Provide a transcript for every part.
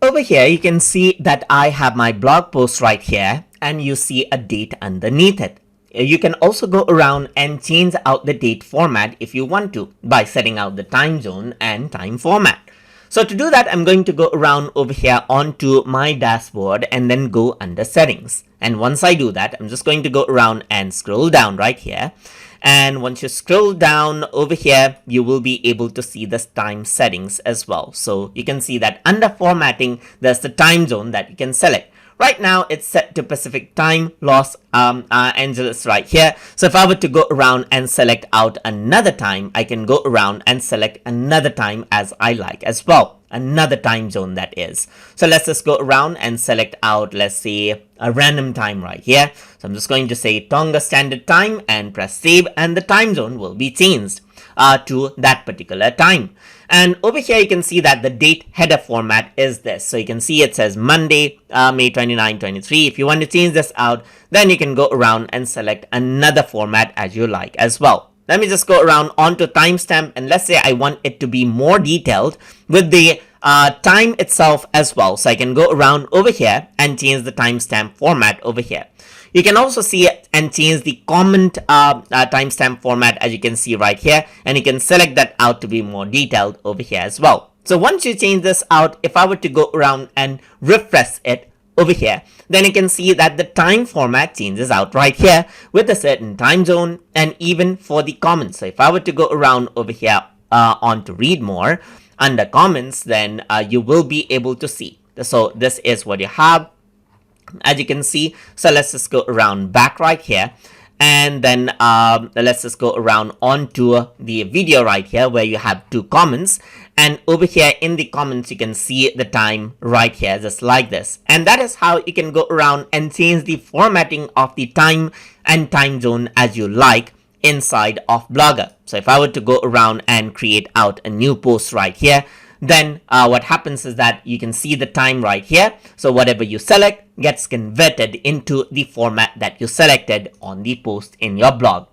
over here, you can see that I have my blog post right here, and you see a date underneath it. You can also go around and change out the date format if you want to by setting out the time zone and time format. So to do that, I'm going to go around over here onto my dashboard and then go under settings. And once I do that, I'm just going to go around and scroll down right here. And once you scroll down over here, you will be able to see the time settings as well. So you can see that under formatting, there's the time zone that you can select. Right now, it's set to Pacific time, Los Angeles right here. So if I were to go around and select out another time, I can go around and select another time as I like as well. Another time zone that is. So let's just go around and select out, let's say, a random time right here. So I'm just going to say Tonga Standard Time and press save, and the time zone will be changed to that particular time. And over here you can see that the date header format is this. So you can see it says Monday, May 29, 23. If you want to change this out, then you can go around and select another format as you like as well. Let me just go around onto timestamp, and let's say I want it to be more detailed with the time itself as well. So I can go around over here and change the timestamp format over here. You can also see it and change the comment timestamp format, as you can see right here, and you can select that out to be more detailed over here as well. So once you change this out, if I were to go around and refresh it over here, then you can see that the time format changes out right here with a certain time zone and even for the comments. So if I were to go around over here on to read more under comments, then you will be able to see. So this is what you have, as you can see. So let's just go around back right here, and then let's just go around onto the video right here where you have two comments, and over here in the comments you can see the time right here just like this. And that is how you can go around and change the formatting of the time and time zone as you like inside of Blogger. So if I were to go around and create out a new post right here, then what happens is that you can see the time right here. So whatever you select gets converted into the format that you selected on the post in your blog.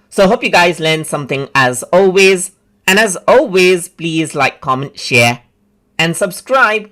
So I hope you guys learned something as always. And as always, please like, comment, share, and subscribe.